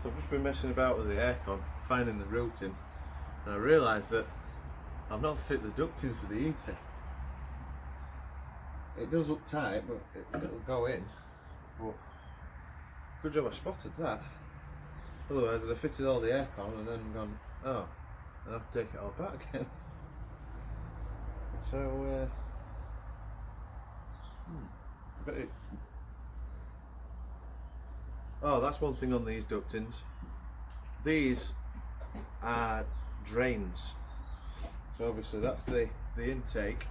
So I've just been messing about with the aircon, finding the routing, and I realised that I've not fit the ducting for the heater. It does look tight, but it'll go in. But good job I spotted that. Otherwise I'd have fitted all the aircon and then gone, oh, I'd have to take it all back again. So, but oh, that's one thing on these ductings. These are drains. So obviously that's the intake.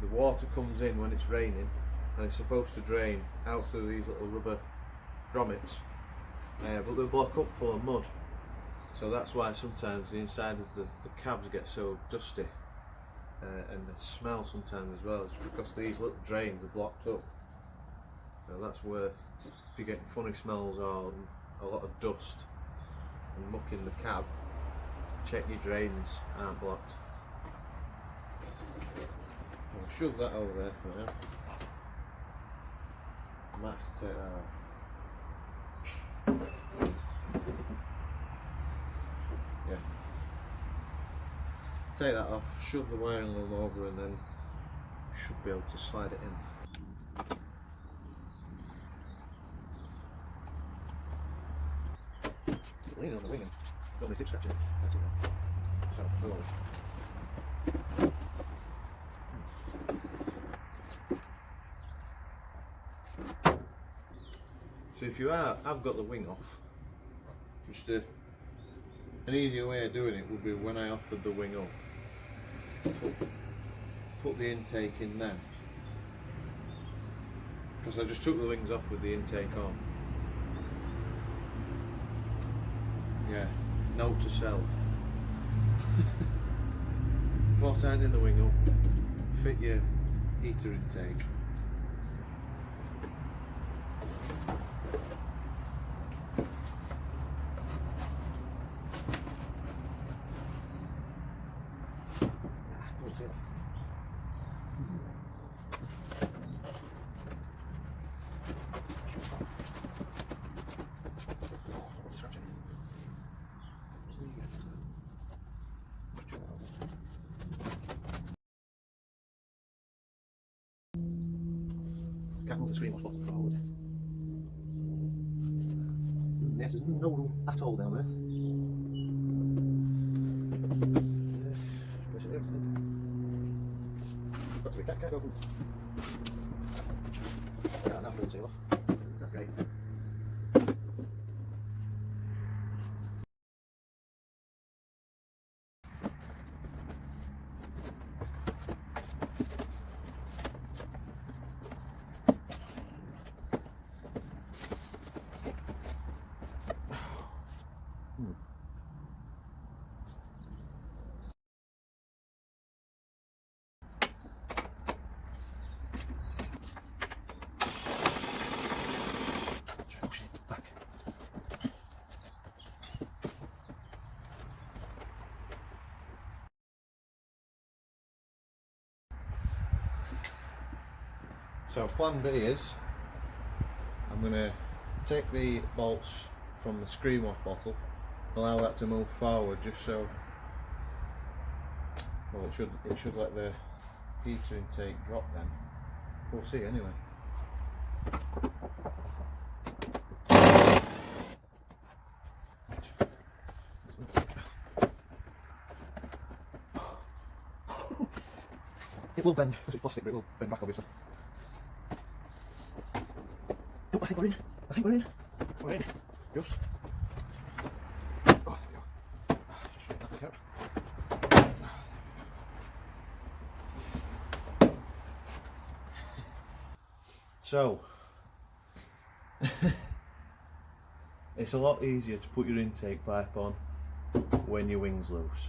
The water comes in when it's raining and it's supposed to drain out through these little rubber grommets, but they block up full of mud. So that's why sometimes the inside of the cabs get so dusty, and the smell sometimes as well. It's because these little drains are blocked up. So that's worth, if you're getting funny smells or a lot of dust and muck in the cab, check your drains aren't blocked. I'll shove that over there for now. I might have to take that off. Yeah. Take that off, shove the wiring loom over, and then should be able to slide it in. Leaning on the wing and got my zip scratching. That's it. So, below. So if you have got the wing off, just an easier way of doing it would be when I offered the wing up, put the intake in then, because I just took the wings off with the intake on. Yeah, note to self. Before tightening the wing up, fit your heater intake. Can't move the screen much bottom forward. Yes, there's no room at all down there. Where should it go, I think? Got to be, can't go from... Yeah, now we'll seal off. That's great. So plan B is, I'm going to take the bolts from the screen wash bottle, allow that to move forward just so, well it should let the heater intake drop then. We'll see anyway. It will bend, because it's plastic, but it will bend back obviously. Oh, I think we're in. I think we're in. We're in. Just. Oh, there we go. Just straighten that out. So, it's a lot easier to put your intake pipe on when your wing's loose.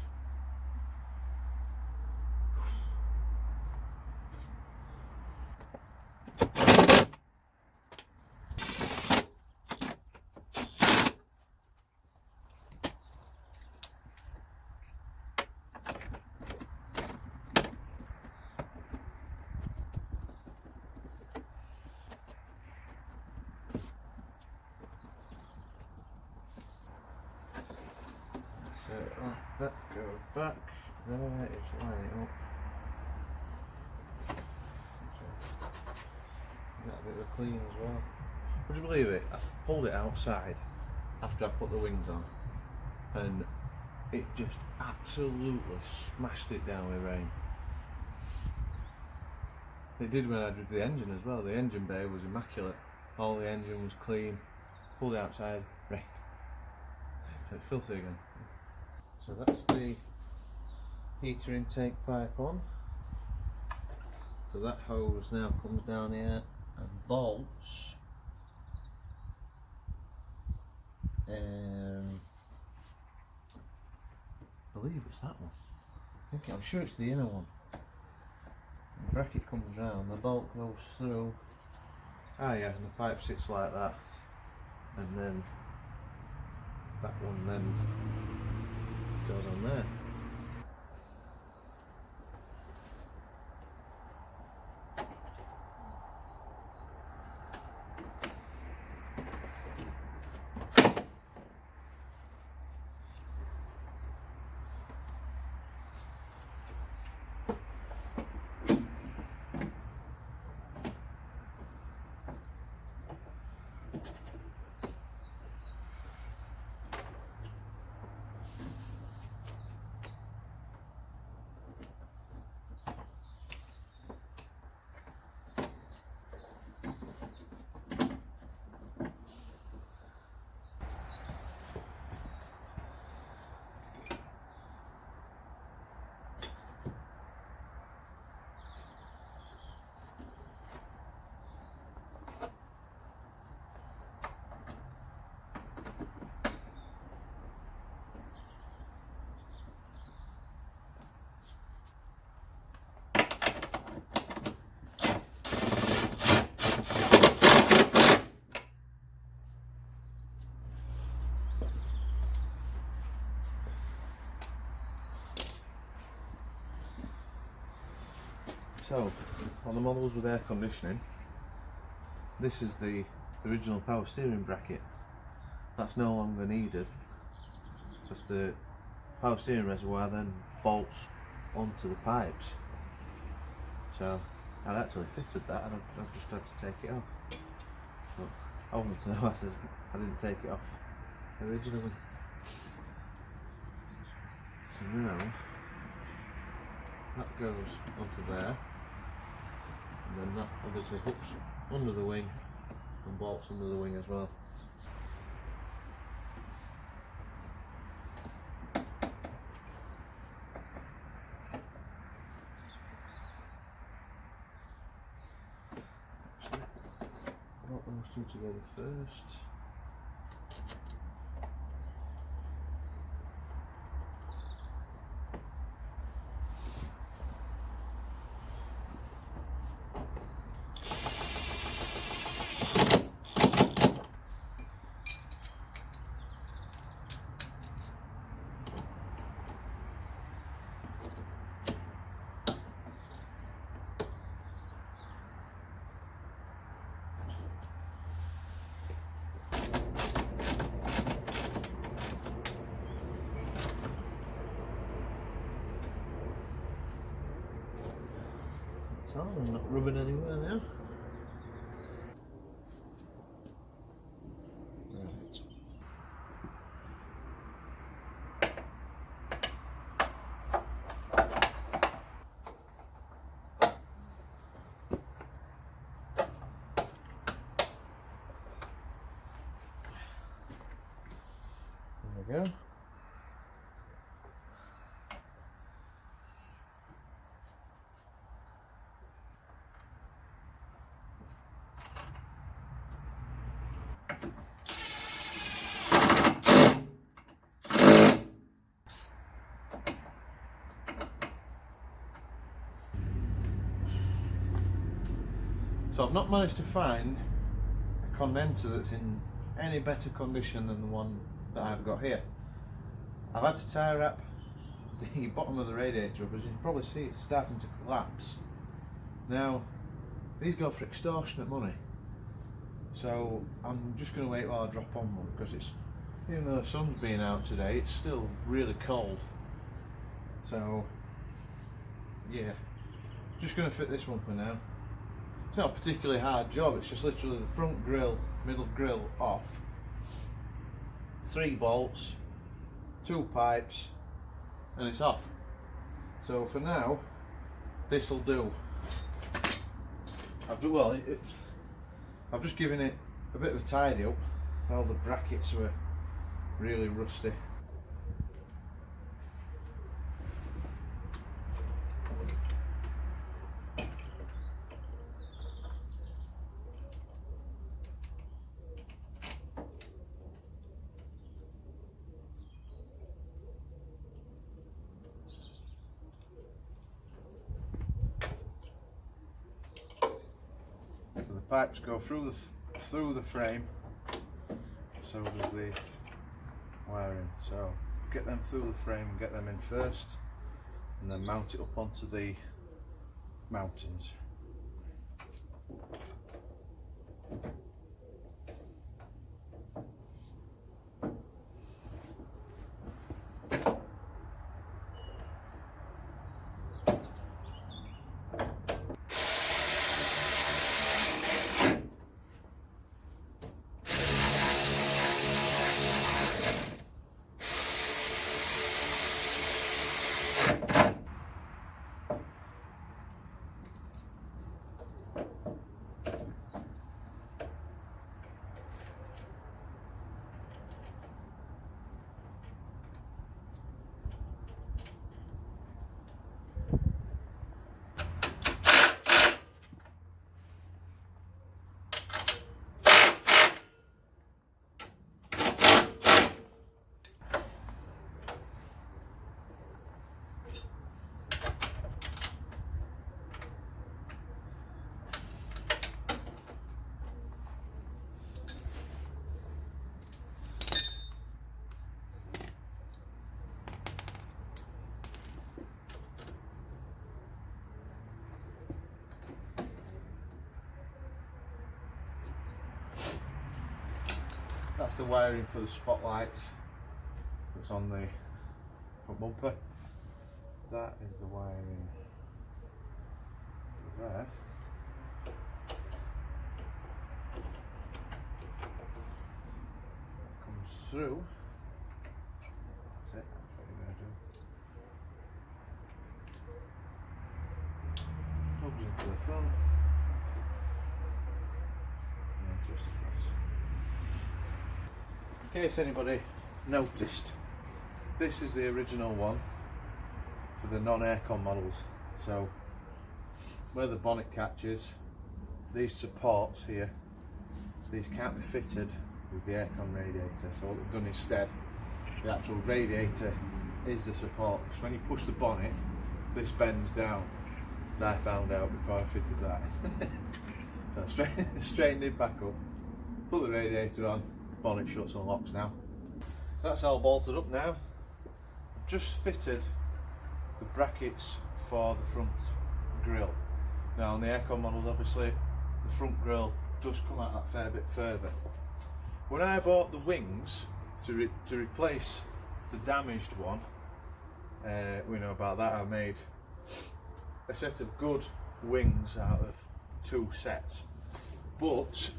That goes back. There, it's line it up. That bit of clean as well. Would you believe it? I pulled it outside after I put the wings on, and it just absolutely smashed it down with rain. It did when I did the engine as well. The engine bay was immaculate. All the engine was clean. Pulled it outside, rain. So it's filthy again. So that's the heater intake pipe on. So that hose now comes down here and bolts. I believe it's that one. I'm sure it's the inner one. The bracket comes round, the bolt goes through. Ah yeah, and the pipe sits like that. And then that one then goes on there. So, on the models with air conditioning, this is the original power steering bracket. That's no longer needed, because the power steering reservoir then bolts onto the pipes. So, I'd actually fitted that and I've just had to take it off. But I wanted to know, I didn't take it off originally. So now, that goes onto there. And then that obviously hooks under the wing and bolts under the wing as well. Bolt those two together first. I'm not rubbing anywhere now. Right. There we go. So I've not managed to find a condenser that's in any better condition than the one that I've got here. I've had to tie wrap the bottom of the radiator up, as you can probably see it's starting to collapse. Now, these go for extortionate money, so I'm just going to wait while I drop on one, because it's, even though the sun's been out today, it's still really cold. So yeah, just going to fit this one for now. It's not a particularly hard job, it's just literally the front grille, middle grille off, 3 bolts, 2 pipes, and it's off. So for now, this will do. I've just given it a bit of a tidy up. All the brackets were really rusty. So the pipes go through the frame, so does the wiring. So get them through the frame and get them in first, and then mount it up onto the mountings. That's the wiring for the spotlights that's on the front bumper. That is the wiring for there. That comes through. That's it, that's what you're going to do. Plugs into the front. And then twist across. In case anybody noticed, this is the original one for the non-aircon models. So where the bonnet catches, these supports here, these can't be fitted with the aircon radiator. So what they've done instead, the actual radiator is the support. Because when you push the bonnet, this bends down, as I found out before I fitted that. So I straightened it back up, put the radiator on, bonnet shuts and locks now. So that's all bolted up now. Just fitted the brackets for the front grille. Now on the aircon models, obviously the front grille does come out that fair bit further. When I bought the wings to replace the damaged one, we know about that, I made a set of good wings out of 2 sets. But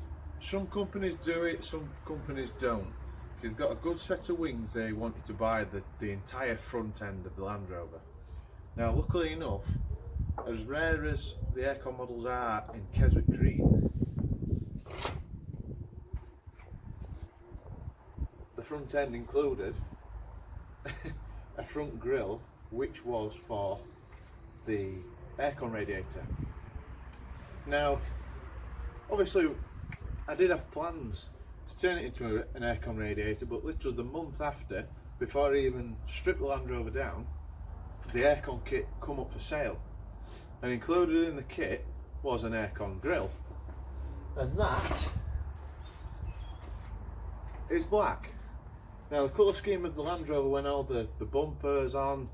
some companies do it, some companies don't. If you've got a good set of wings, they want you to buy the entire front end of the Land Rover. Now luckily enough, as rare as the aircon models are in Keswick green, the front end included a front grille which was for the aircon radiator. Now obviously I did have plans to turn it into an aircon radiator, but literally the month after, before I even stripped the Land Rover down, the aircon kit come up for sale, and included in the kit was an aircon grille, and that is black. Now the colour scheme of the Land Rover, when all the bumpers on,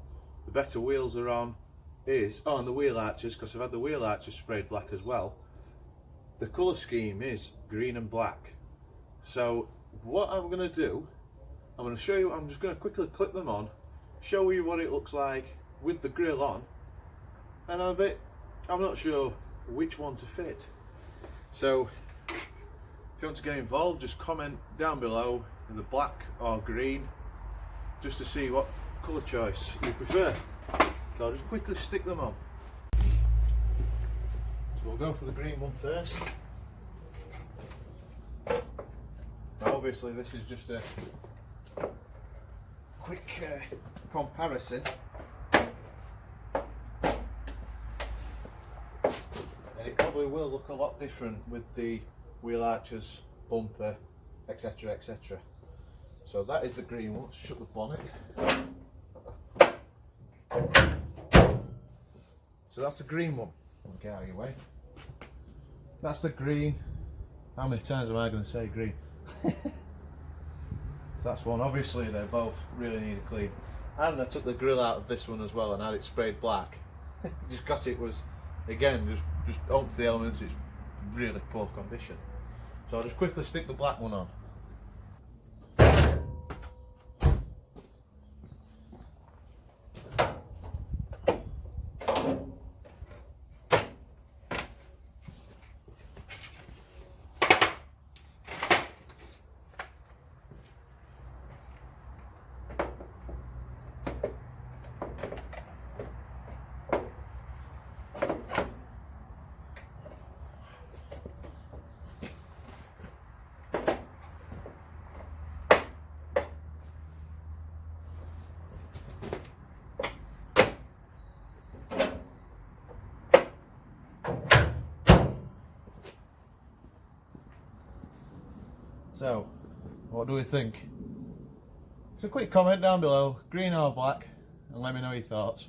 the better wheels are on, is, oh, and the wheel arches, because I've had the wheel arches sprayed black as well, the colour scheme is green and black. So what I'm going to do, I'm going to show you, I'm just going to quickly clip them on, show you what it looks like, with the grill on, and I'm not sure which one to fit. So if you want to get involved, just comment down below in the black or green, just to see what colour choice you prefer. So I'll just quickly stick them on. So we'll go for the green one first. Now obviously this is just a quick comparison. And it probably will look a lot different with the wheel arches, bumper, etc, etc. So that is the green one. Let's shut the bonnet. So that's the green one. I'll get out of your way. That's the green. How many times am I going to say green? So that's one. Obviously they both really need a clean. And I took the grill out of this one as well and had it sprayed black. Just because it was, again, just open to the elements, it's really poor condition. So I'll just quickly stick the black one on. So, what do we think? So quick comment down below, green or black, and let me know your thoughts.